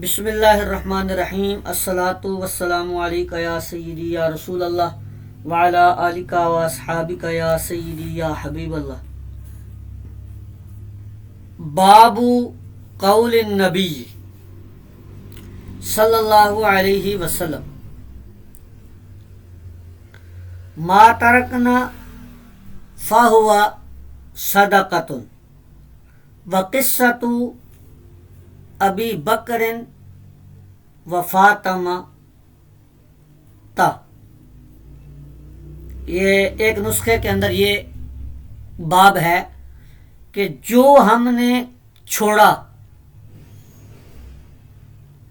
بسم اللہ الرحمن الرحیم الصلاۃ والسلام علیکہ یا سیدی یا رسول اللہ وعلی آلکہ و اصحابکہ یا سیدی یا حبیب اللہ۔ باب قول النبی صلی اللہ علیہ وسلم ما ترکنا فہو صدقۃ وقصۃ ابی بکر و فاطمہ تا۔ یہ ایک نسخے کے اندر یہ باب ہے کہ جو ہم نے چھوڑا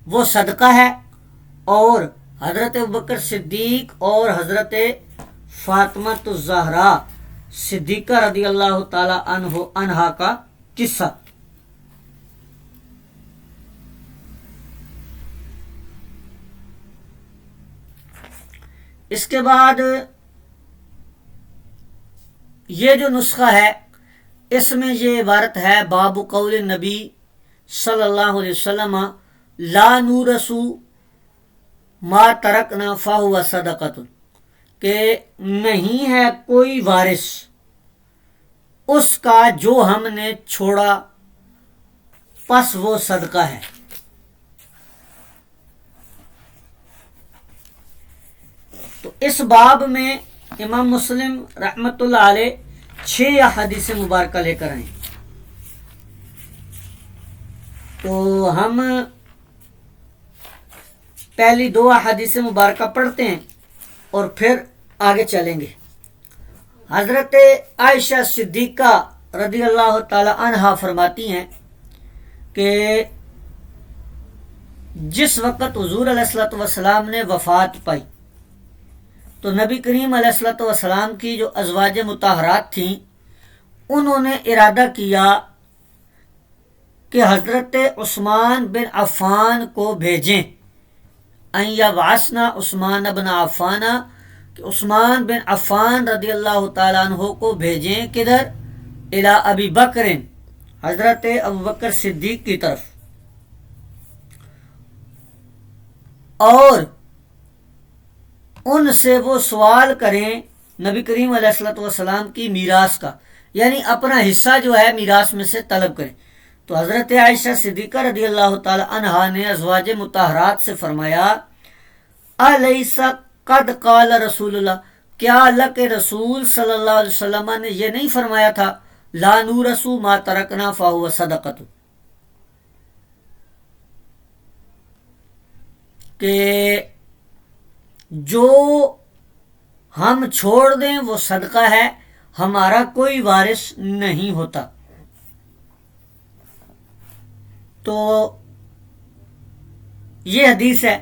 وہ صدقہ ہے، اور حضرت ابوبکر صدیق اور حضرت فاطمہ الزہرا صدیقہ رضی اللہ تعالی عنہا کا قصہ۔ اس کے بعد یہ جو نسخہ ہے اس میں یہ عبارت ہے باب قول نبی صلی اللہ علیہ وسلم لا نورث ما ترکنا فہو صدقۃ، کہ نہیں ہے کوئی وارث اس کا جو ہم نے چھوڑا پس وہ صدقہ ہے۔ تو اس باب میں امام مسلم رحمۃ اللہ علیہ 6 احادیث مبارکہ لے کر آئیں، تو ہم پہلی 2 احادیث مبارکہ پڑھتے ہیں اور پھر آگے چلیں گے۔ حضرت عائشہ صدیقہ رضی اللہ تعالی عنہا فرماتی ہیں کہ جس وقت حضور علیہ الصلوۃ والسلام نے وفات پائی تو نبی کریم علیہ الصلوۃ والسلام کی جو ازواج مطہرات تھیں انہوں نے ارادہ کیا کہ حضرت عثمان بن عفان کو بھیجیں، ان یبعثنا عثمان بن عفان، کہ عثمان بن عفان رضی اللہ تعالیٰ عنہ کو بھیجیں کدھر؟ الی ابی بکر، حضرت ابوبکر صدیق کی طرف، اور ان سے وہ سوال کریں نبی کریم علیہ الصلوۃ والسلام کی میراث کا، یعنی اپنا حصہ جو ہے میراث میں سے طلب کریں۔ تو حضرت عائشہ صدیقہ رضی اللہ تعالی عنہا نے ازواج مطہرات سے فرمایا الیس قد قال رسول اللہ، کیا اللہ کے رسول صلی اللہ علیہ وسلم نے یہ نہیں فرمایا تھا لا نورث ما ترکنا فہو صدقۃ، کہ جو ہم چھوڑ دیں وہ صدقہ ہے، ہمارا کوئی وارث نہیں ہوتا۔ تو یہ حدیث ہے،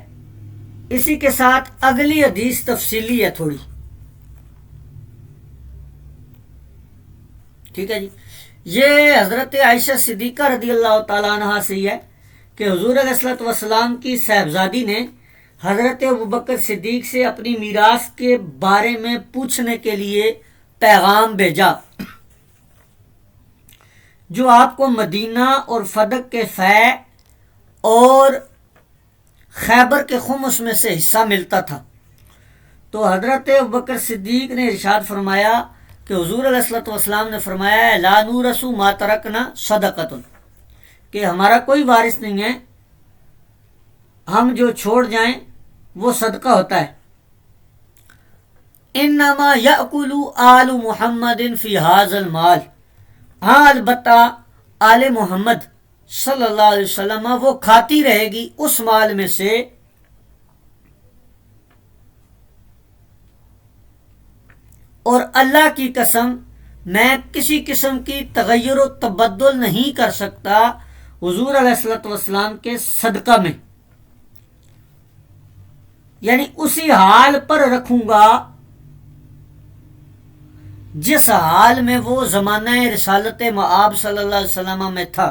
اسی کے ساتھ اگلی حدیث تفصیلی ہے تھوڑی، ٹھیک ہے جی۔ یہ حضرت عائشہ صدیقہ رضی اللہ تعالیٰ عنہا سے یہ ہے کہ حضور علیہ الصلوۃ والسلام کی صاحبزادی نے حضرت ابوبکر صدیق سے اپنی میراث کے بارے میں پوچھنے کے لیے پیغام بھیجا، جو آپ کو مدینہ اور فدق کے فیع اور خیبر کے خمس میں سے حصہ ملتا تھا۔ تو حضرت ابوبکر صدیق نے ارشاد فرمایا کہ حضور علیہ الصلوۃ والسلام نے فرمایا ہے لا نورث ما ترکنا صدقۃ، کہ ہمارا کوئی وارث نہیں ہے، ہم جو چھوڑ جائیں وہ صدقہ ہوتا ہے۔ انما یأکل آل محمد فی ھذا المال، ہاں البتہ آل محمد صلی اللہ علیہ وسلم وہ کھاتی رہے گی اس مال میں سے اور اللہ کی قسم میں کسی قسم کی تغیر و تبدل نہیں کر سکتا حضور علیہ الصلوۃ والسلام کے صدقہ میں، یعنی اسی حال پر رکھوں گا جس حال میں وہ زمانہ رسالت مآب صلی اللہ علیہ وسلم میں تھا۔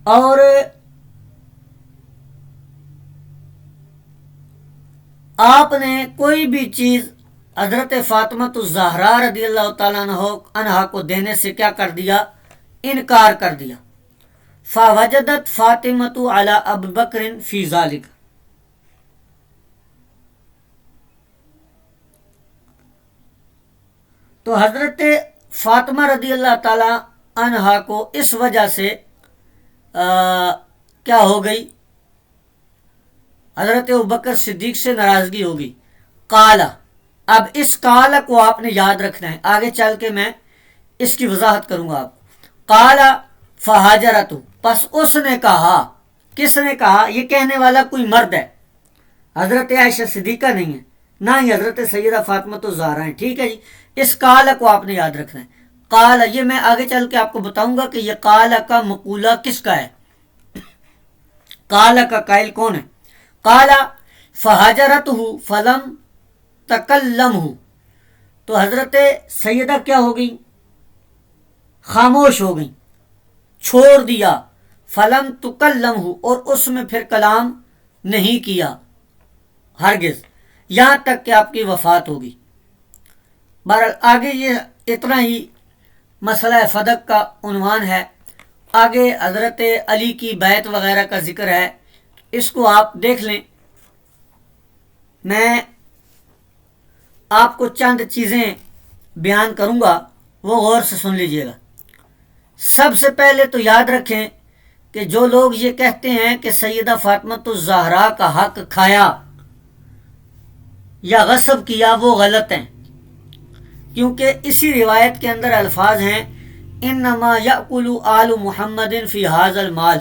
اور آپ نے کوئی بھی چیز حضرت فاطمہ الزہرا رضی اللہ تعالیٰ عنہا کو دینے سے کیا کر دیا؟ انکار کر دیا۔ فوجدت فاطمۃ علی ابی بکر فی ذالک. تو حضرت فاطمہ رضی اللہ تعالی عنہا کو اس وجہ سے کیا ہو گئی، حضرت ابوبکر صدیق سے ناراضگی ہوگی. قالا، اب اس قالا کو آپ نے یاد رکھنا ہے، آگے چل کے میں اس کی وضاحت کروں گا آپ کو. قالا فہاجرت، پس اس نے کہا، کس نے کہا؟ یہ کہنے والا کوئی مرد ہے، حضرت عائشہ صدیقہ نہیں ہے، نہ ہی حضرت سیدہ فاطمہ الزہرا ہیں. ٹھیک ہے جی، اس قالا کو آپ نے یاد رکھنا ہے. قالا، یہ میں آگے چل کے آپ کو بتاؤں گا کہ یہ قالا کا مقولہ کس کا ہے، قالا کا قائل کون ہے. قالا فہاجرتہ فلم تکلمہ، تو حضرت سیدہ کیا ہو گئی؟ خاموش ہو گئی، چھوڑ دیا. فلم تکلمہ، اور اس میں پھر کلام نہیں کیا ہرگز، یہاں تک کہ آپ کی وفات ہوگی. بہرحال آگے یہ اتنا ہی مسئلہ فدق کا عنوان ہے. آگے حضرت علی کی بیعت وغیرہ کا ذکر ہے، اس کو آپ دیکھ لیں. میں آپ کو چند چیزیں بیان کروں گا، وہ غور سے سن لیجئے گا. سب سے پہلے تو یاد رکھیں کہ جو لوگ یہ کہتے ہیں کہ سیدہ فاطمہ الزہرا کا حق کھایا یا غصب کیا، وہ غلط ہیں، کیونکہ اسی روایت کے اندر الفاظ ہیں انما یأکل آل محمد فی ھذا المال.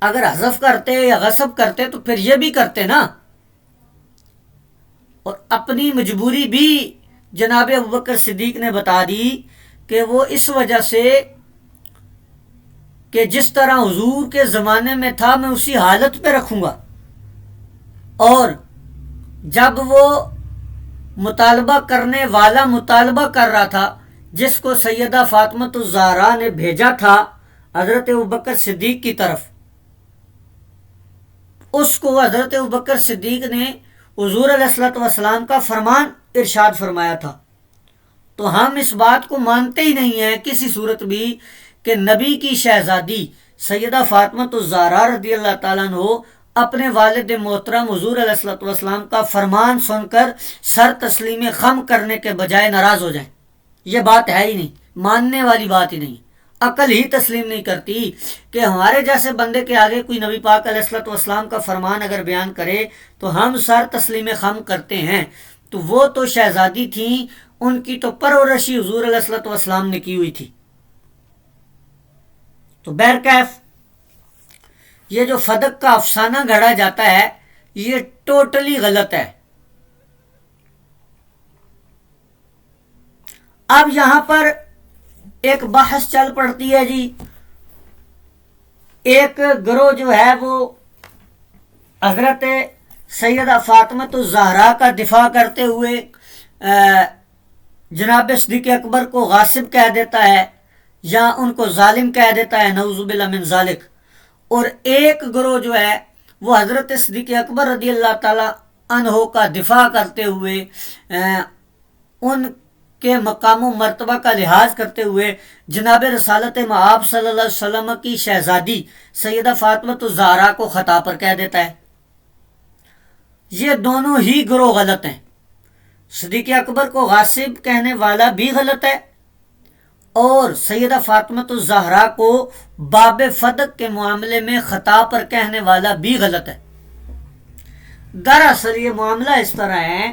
اگر حذف کرتے یا غصب کرتے تو پھر یہ بھی کرتے نا. اور اپنی مجبوری بھی جناب ابوبکر صدیق نے بتا دی کہ وہ اس وجہ سے کہ جس طرح حضور کے زمانے میں تھا میں اسی حالت پہ رکھوں گا. اور جب وہ مطالبہ کرنے والا مطالبہ کر رہا تھا جس کو سیدہ فاطمہ الزہرا نے بھیجا تھا حضرت ابوبکر صدیق کی طرف، اس کو حضرت ابوبکر صدیق نے حضور علیہ الصلوۃ والسلام کا فرمان ارشاد فرمایا تھا. تو ہم اس بات کو مانتے ہی نہیں ہیں کسی صورت بھی کہ نبی کی شہزادی سیدہ فاطمہ الزہرا رضی اللہ تعالیٰ عنہ اپنے والد محترم حضور علیہ الصلوۃ والسلام کا فرمان سن کر سر تسلیم خم کرنے کے بجائے ناراض ہو جائیں. یہ بات ہے ہی نہیں، ماننے والی بات ہی نہیں. عقل ہی تسلیم نہیں کرتی کہ ہمارے جیسے بندے کے آگے کوئی نبی پاک علیہ الصلوۃ والسلام کا فرمان اگر بیان کرے تو ہم سر تسلیم خم کرتے ہیں. تو وہ تو شہزادی تھیں، ان کی تو پرورشی حضور علیہ الصلوۃ والسلام نے کی ہوئی تھی. تو بہرکیف یہ جو فدق کا افسانہ گھڑا جاتا ہے یہ ٹوٹلی غلط ہے. اب یہاں پر ایک بحث چل پڑتی ہے جی. ایک گروہ جو ہے وہ حضرت سیدہ فاطمہ الزہرا کا دفاع کرتے ہوئے جناب صدیق اکبر کو غاصب کہہ دیتا ہے یا ان کو ظالم کہہ دیتا ہے، نعوذ باللہ من ذالک. اور ایک گروہ جو ہے وہ حضرت صدیق اکبر رضی اللہ تعالی عنہ کا دفاع کرتے ہوئے ان کے مقام و مرتبہ کا لحاظ کرتے ہوئے جناب رسالت مآب صلی اللہ علیہ وسلم کی شہزادی سیدہ فاطمہ الزہرا کو خطا پر کہہ دیتا ہے. یہ دونوں ہی گروہ غلط ہیں. صدیق اکبر کو غاصب کہنے والا بھی غلط ہے اور سیدہ فاطمہ الزہرا کو باب فدق کے معاملے میں خطا پر کہنے والا بھی غلط ہے. دراصل یہ معاملہ اس طرح ہے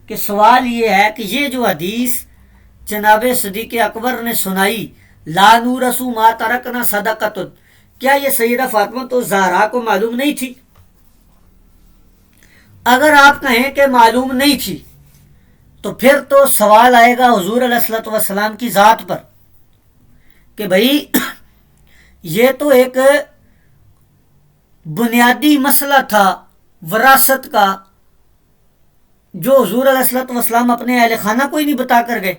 کہ سوال یہ ہے کہ یہ جو حدیث جناب صدیق اکبر نے سنائی لا نورث ما ترکنا صدقۃ، کیا یہ سیدہ فاطمہ الزہرا کو معلوم نہیں تھی؟ اگر آپ کہیں کہ معلوم نہیں تھی تو پھر تو سوال آئے گا حضور علیہ الصلوۃ والسلام کی ذات پر کہ بھائی یہ تو ایک بنیادی مسئلہ تھا وراثت کا جو حضور علیہ الصلوۃ والسلام اپنے اہل خانہ کو ہی نہیں بتا کر گئے.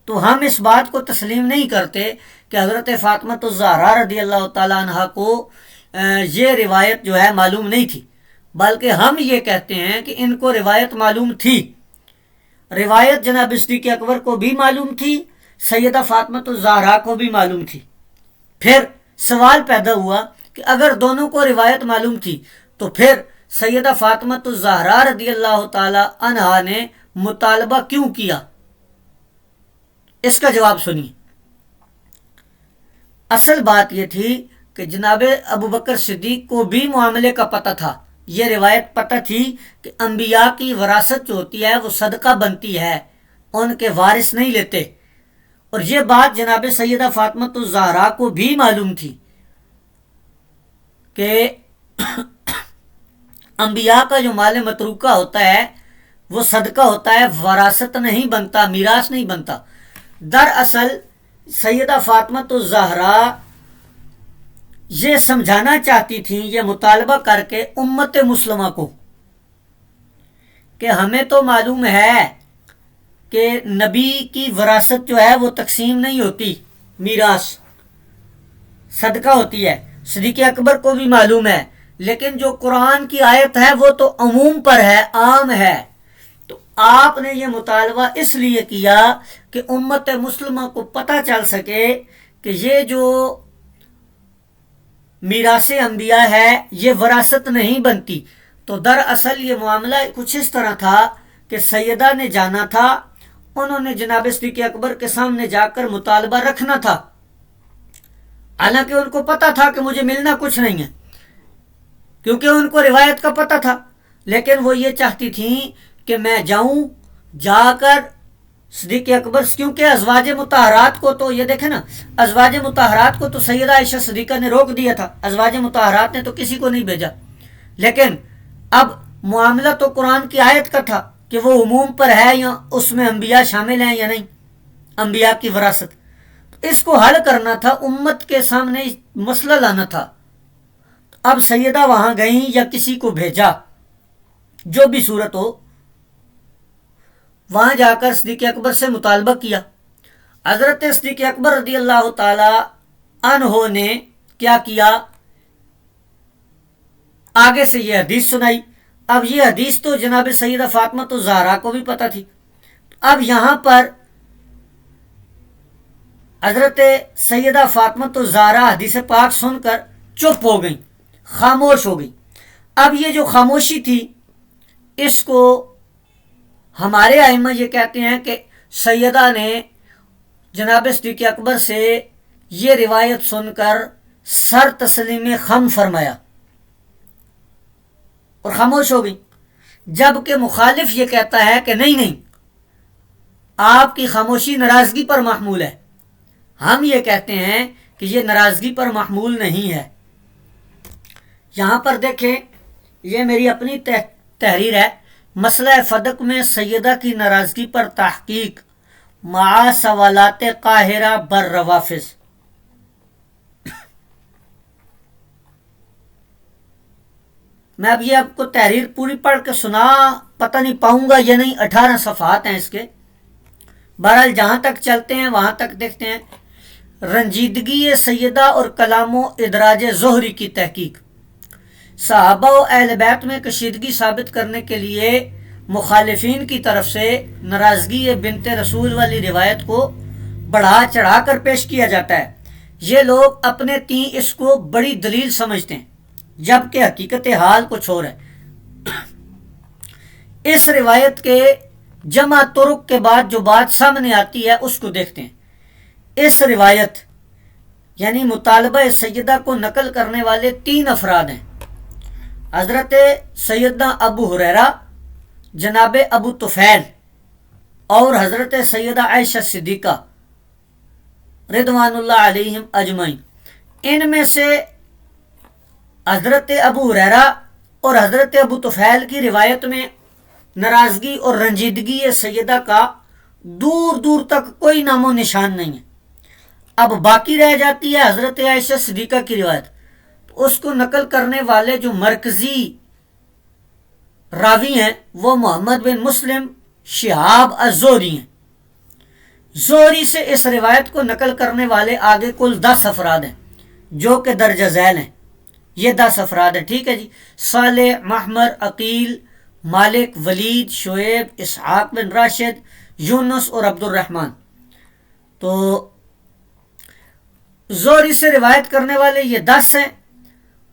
تو ہم اس بات کو تسلیم نہیں کرتے کہ حضرت فاطمہ الزہرا رضی اللہ تعالیٰ عنہ کو یہ روایت جو ہے معلوم نہیں تھی، بلکہ ہم یہ کہتے ہیں کہ ان کو روایت معلوم تھی. روایت جناب صدیق اکبر کو بھی معلوم تھی، سیدہ فاطمہ الزہرا کو بھی معلوم تھی. پھر سوال پیدا ہوا کہ اگر دونوں کو روایت معلوم تھی تو پھر سیدہ فاطمہ الزہرا رضی اللہ تعالی عنہا نے مطالبہ کیوں کیا؟ اس کا جواب سنیے۔ اصل بات یہ تھی کہ جناب ابو بکر صدیق کو بھی معاملے کا پتہ تھا، یہ روایت پتہ تھی کہ انبیاء کی وراثت جو ہوتی ہے وہ صدقہ بنتی ہے، ان کے وارث نہیں لیتے، اور یہ بات جناب سیدہ فاطمہ الزہرا کو بھی معلوم تھی کہ انبیاء کا جو مال متروکہ ہوتا ہے وہ صدقہ ہوتا ہے، وراثت نہیں بنتا، میراث نہیں بنتا۔ دراصل سیدہ فاطمہ الزہرا یہ سمجھانا چاہتی تھیں، یہ مطالبہ کر کے امت مسلمہ کو، کہ ہمیں تو معلوم ہے کہ نبی کی وراثت جو ہے وہ تقسیم نہیں ہوتی، میراث صدقہ ہوتی ہے، صدیق اکبر کو بھی معلوم ہے، لیکن جو قرآن کی آیت ہے وہ تو عموم پر ہے، عام ہے۔ تو آپ نے یہ مطالبہ اس لیے کیا کہ امت مسلمہ کو پتہ چل سکے کہ یہ جو میراث انبیاء ہے یہ وراثت نہیں بنتی۔ تو دراصل یہ معاملہ کچھ اس طرح تھا کہ سیدہ نے جانا تھا، انہوں نے جناب صدیق اکبر کے سامنے جا کر مطالبہ رکھنا تھا، حالانکہ ان کو پتہ تھا کہ مجھے ملنا کچھ نہیں ہے، کیونکہ ان کو روایت کا پتہ تھا، لیکن وہ یہ چاہتی تھیں کہ میں جاؤں، جا کر صدیق اکبر، کیونکہ ازواج مطہرات کو تو یہ دیکھیں نا، ازواج مطہرات کو تو سیدہ عائشہ صدیقہ نے روک دیا تھا، ازواج مطہرات نے تو کسی کو نہیں بھیجا، لیکن اب معاملہ تو قرآن کی آیت کا تھا کہ وہ عموم پر ہے یا اس میں انبیاء شامل ہیں یا نہیں، انبیاء کی وراثت، اس کو حل کرنا تھا، امت کے سامنے مسئلہ لانا تھا۔ اب سیدہ وہاں گئیں یا کسی کو بھیجا، جو بھی صورت ہو، وہاں جا کر صدیق اکبر سے مطالبہ کیا۔ حضرت صدیق اکبر رضی اللہ تعالی عنہ نے کیا کیا؟ آگے سے یہ حدیث سنائی۔ اب یہ حدیث تو جناب سیدہ فاطمہ الزہرا کو بھی پتہ تھی، اب یہاں پر حضرت سیدہ فاطمہ الزہرا حدیث پاک سن کر چپ ہو گئیں، خاموش ہو گئی۔ اب یہ جو خاموشی تھی اس کو ہمارے ائمہ یہ کہتے ہیں کہ سیدہ نے جناب صدیق اکبر سے یہ روایت سن کر سر تسلیم خم فرمایا اور خاموش ہو گئی، جبکہ مخالف یہ کہتا ہے کہ نہیں، آپ کی خاموشی ناراضگی پر محمول ہے۔ ہم یہ کہتے ہیں کہ یہ ناراضگی پر محمول نہیں ہے۔ یہاں پر دیکھیں، یہ میری اپنی تحریر ہے، مسئلہ فدق میں سیدہ کی ناراضگی پر تحقیق مع سوالات قاہرہ بر روافظ۔ میں اب یہ آپ کو تحریر پوری پڑھ کے سنا پتہ نہیں پاؤں گا یا نہیں، 18 صفحات ہیں اس کے، بہرحال جہاں تک چلتے ہیں وہاں تک دیکھتے ہیں۔ رنجیدگی سیدہ اور کلام و ادراج زہری کی تحقیق۔ صحابہ و اہل بیت میں کشیدگی ثابت کرنے کے لیے مخالفین کی طرف سے ناراضگی بنت رسول والی روایت کو بڑھا چڑھا کر پیش کیا جاتا ہے۔ یہ لوگ اپنے تئیں اس کو بڑی دلیل سمجھتے ہیں، جبکہ حقیقت حال کچھ اور ہے۔ اس روایت کے جمع طرق کے بعد جو بات سامنے آتی ہے اس کو دیکھتے ہیں۔ اس روایت یعنی مطالبہ سیدہ کو نقل کرنے والے 3 افراد ہیں، حضرت سیدنا ابو ہریرہ، جناب ابو طفیل اور حضرت سیدہ عائشہ صدیقہ رضوان اللہ علیہم اجمعین۔ ان میں سے حضرت ابو ہریرہ اور حضرت ابو طفیل کی روایت میں ناراضگی اور رنجیدگی سیدہ کا دور دور تک کوئی نام و نشان نہیں ہے۔ اب باقی رہ جاتی ہے حضرت عائشہ صدیقہ کی روایت، اس کو نقل کرنے والے جو مرکزی راوی ہیں وہ محمد بن مسلم شہاب الزہری ہیں۔ زہری سے اس روایت کو نقل کرنے والے آگے کل 10 افراد ہیں جو کہ درجہ ذیل ہیں۔ یہ 10 افراد ہیں، ٹھیک ہے جی۔ صالح، محمر، عقیل، مالک، ولید، شعیب، اسحاق بن راشد، یونس اور عبد الرحمن۔ تو زہری سے روایت کرنے والے یہ 10 ہیں،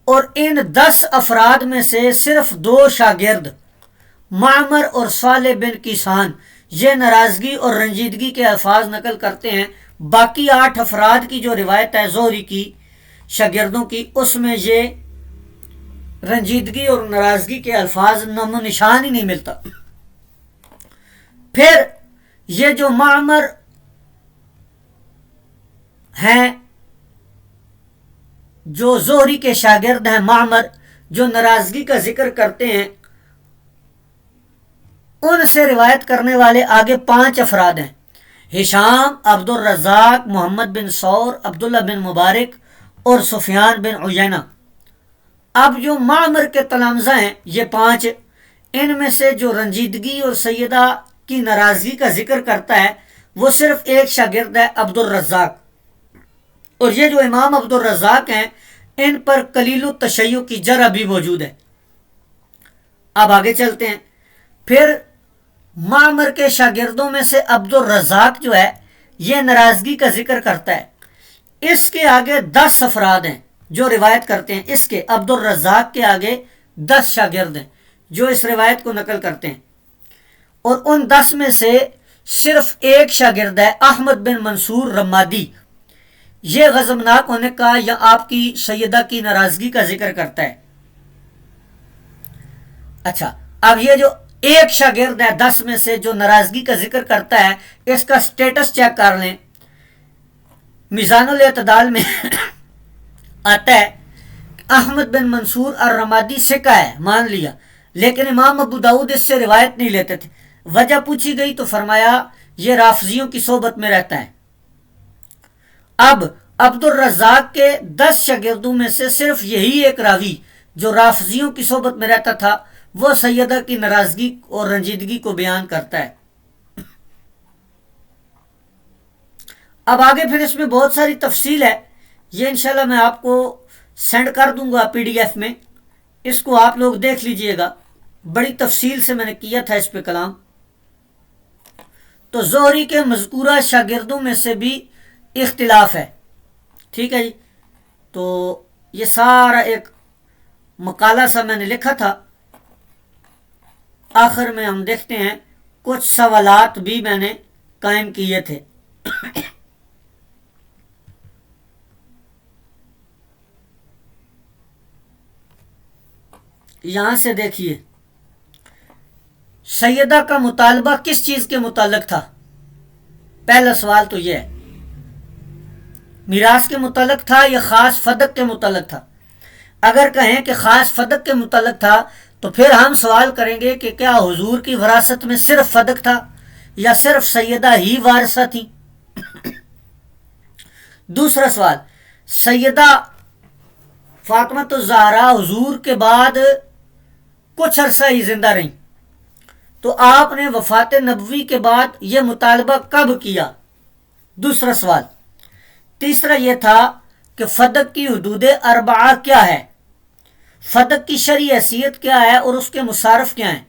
اور ان 10 افراد میں سے صرف 2 شاگرد معمر اور صالح بن کیسان یہ ناراضگی اور رنجیدگی کے الفاظ نقل کرتے ہیں۔ باقی 8 افراد کی جو روایت ہے زہری کی شاگردوں کی، اس میں یہ رنجیدگی اور ناراضگی کے الفاظ نام و نشان ہی نہیں ملتا۔ پھر یہ جو معمر ہیں، جو زہری کے شاگرد ہیں، معمر جو ناراضگی کا ذکر کرتے ہیں، ان سے روایت کرنے والے آگے 5 افراد ہیں: ہشام، عبد الرزاق، محمد بن ثور، عبداللہ بن مبارک اور سفیان بن عیینہ۔ اب جو معمر کے تلامذہ ہیں یہ 5، ان میں سے جو رنجیدگی اور سیدہ کی ناراضگی کا ذکر کرتا ہے وہ صرف ایک شاگرد ہے، عبد الرزاق، اور یہ جو امام عبد الرزاق ہیں ان پر قلیل التشیع کی جرح بھی موجود ہے۔ اب آگے چلتے ہیں۔ پھر معمر کے شاگردوں میں سے عبد الرزاق جو ہے یہ ناراضگی کا ذکر کرتا ہے۔ اس کے آگے 10 افراد ہیں جو روایت کرتے ہیں، اس کے عبد الرزاق کے آگے 10 شاگرد ہیں جو اس روایت کو نقل کرتے ہیں، اور ان 10 میں سے صرف ایک شاگرد ہے احمد بن منصور رمادی، یہ غضبناک ہونے کا یا آپ کی سیدہ کی ناراضگی کا ذکر کرتا ہے۔ اچھا، اب یہ جو ایک شاگرد ہے 10 میں سے جو ناراضگی کا ذکر کرتا ہے، اس کا سٹیٹس چیک کر لیں۔ میزان الاعتدال میں آتا ہے احمد بن منصور الرمادی ثقہ ہے، مان لیا، لیکن امام ابو داؤد اس سے روایت نہیں لیتے تھے۔ وجہ پوچھی گئی تو فرمایا یہ رافضیوں کی صحبت میں رہتا ہے۔ اب عبد الرزاق کے 10 شاگردوں میں سے صرف یہی ایک راوی جو رافضیوں کی صحبت میں رہتا تھا وہ سیدہ کی ناراضگی اور رنجیدگی کو بیان کرتا ہے۔ اب آگے پھر اس میں بہت ساری تفصیل ہے، یہ انشاءاللہ میں آپ کو سینڈ کر دوں گا PDF میں، اس کو آپ لوگ دیکھ لیجئے گا، بڑی تفصیل سے میں نے کیا تھا اس پہ کلام۔ تو زہری کے مذکورہ شاگردوں میں سے بھی اختلاف ہے، ٹھیک ہے جی۔ تو یہ سارا ایک مقالہ سا میں نے لکھا تھا، آخر میں ہم دیکھتے ہیں کچھ سوالات بھی میں نے قائم کیے تھے۔ یہاں سے دیکھیے، سیدہ کا مطالبہ کس چیز کے متعلق تھا؟ پہلا سوال تو یہ ہے، میراث کے متعلق تھا یا خاص فدق کے متعلق تھا؟ اگر کہیں کہ خاص فدق کے متعلق تھا تو پھر ہم سوال کریں گے کہ کیا حضور کی وراثت میں صرف فدق تھا یا صرف سیدہ ہی وارثہ تھیں؟ دوسرا سوال، سیدہ فاطمہ الزہرا حضور کے بعد کچھ عرصہ ہی زندہ رہیں، تو آپ نے وفات نبوی کے بعد یہ مطالبہ کب کیا؟ دوسرا سوال۔ تیسرا یہ تھا کہ فدق کی حدود اربعہ کیا ہے، فدق کی شرعی حیثیت کیا ہے اور اس کے مصارف کیا ہیں؟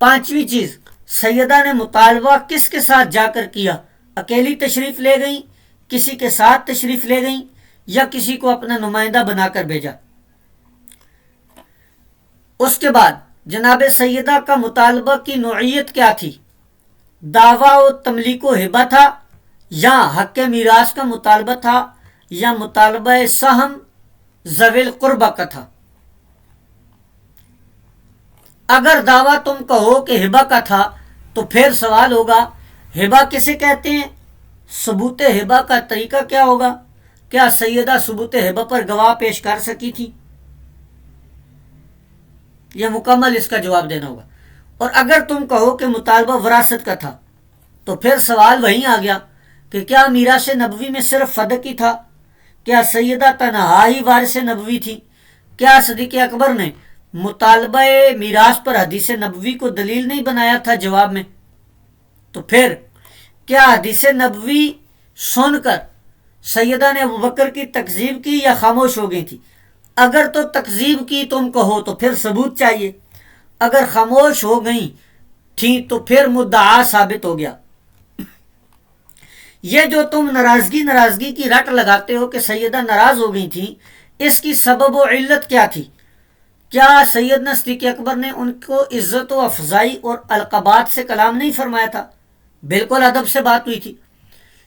پانچویں چیز، سیدہ نے مطالبہ کس کے ساتھ جا کر کیا؟ اکیلی تشریف لے گئیں، کسی کے ساتھ تشریف لے گئیں، یا کسی کو اپنا نمائندہ بنا کر بھیجا؟ اس کے بعد جناب سیدہ کا مطالبہ کی نوعیت کیا تھی؟ دعویٰ و تملیک و ہبہ تھا، یا حق میراث کا مطالبہ تھا، یا مطالبہ سہم ذوی القربہ کا تھا؟ اگر دعویٰ تم کہو کہ ہبہ کا تھا تو پھر سوال ہوگا ہبہ کسے کہتے ہیں، ثبوت ہبہ کا طریقہ کیا ہوگا، کیا سیدہ ثبوت ہبہ پر گواہ پیش کر سکی تھی؟ یہ مکمل اس کا جواب دینا ہوگا۔ اور اگر تم کہو کہ مطالبہ وراثت کا تھا تو پھر سوال وہیں آ گیا کہ کیا میراث نبوی میں صرف فدق ہی تھا، کیا سیدہ تنہا ہی وارث نبوی تھی، کیا صدیق اکبر نے مطالبہ میراث پر حدیث نبوی کو دلیل نہیں بنایا تھا جواب میں؟ تو پھر کیا حدیث نبوی سن کر سیدہ نے ابوبکر کی تکذیب کی یا خاموش ہو گئی تھی؟ اگر تو تکذیب کی تم کہو تو پھر ثبوت چاہیے، اگر خاموش ہو گئی تھی تو پھر مدعا ثابت ہو گیا۔ یہ جو تم ناراضگی کی رٹ لگاتے ہو کہ سیدہ ناراض ہو گئی تھیں، اس کی سبب و علت کیا تھی؟ کیا سیدنا صدیق اکبر نے ان کو عزت و افضائی اور القابات سے کلام نہیں فرمایا تھا؟ بالکل ادب سے بات ہوئی تھی.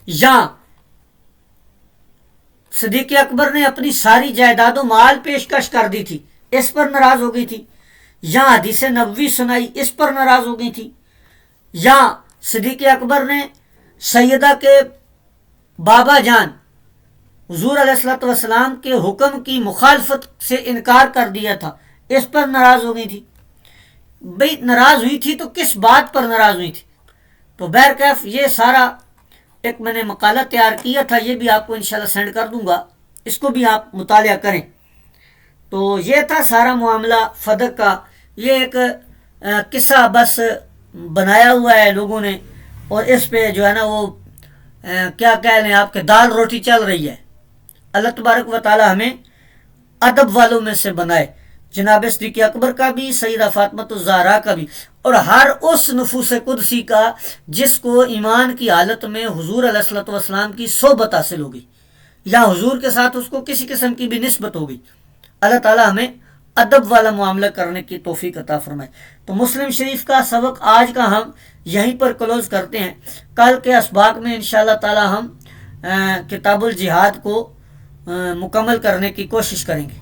یا صدیق اکبر نے اپنی ساری جائیداد و مال پیشکش کر دی تھی، اس پر ناراض ہو گئی تھی؟ یا حدیث نبوی سنائی، اس پر ناراض ہو گئی تھی؟ یا صدیق اکبر نے سیدہ کے بابا جان حضور علیہ الصلوۃ والسلام کے حکم کی مخالفت سے انکار کر دیا تھا، اس پر ناراض ہو گئی تھی؟ بھئی ناراض ہوئی تھی تو کس بات پر ناراض ہوئی تھی؟ تو بہرکیف یہ سارا ایک میں نے مقالہ تیار کیا تھا، یہ بھی آپ کو انشاءاللہ سینڈ کر دوں گا، اس کو بھی آپ مطالعہ کریں. تو یہ تھا سارا معاملہ فدق کا. یہ ایک قصہ بس بنایا ہوا ہے لوگوں نے، اور اس پہ جو ہے نا وہ کیا کہہ لیں آپ کے دال روٹی چل رہی ہے. اللہ تبارک و تعالی ہمیں ادب والوں میں سے بنائے، جناب صدیق اکبر کا بھی، سیدہ فاطمہ الزہرا کا بھی، اور ہر اس نفوس قدسی کا جس کو ایمان کی حالت میں حضور علیہ الصلوۃ والسلام کی صحبت حاصل ہو گئی یا حضور کے ساتھ اس کو کسی قسم کی بھی نسبت ہو گئی. اللہ تعالی ہمیں ادب والا معاملہ کرنے کی توفیق عطا فرمائے. تو مسلم شریف کا سبق آج کا ہم یہیں پر کلوز کرتے ہیں. کل کے اسباق میں انشاءاللہ تعالی ہم کتاب الجہاد کو مکمل کرنے کی کوشش کریں گے.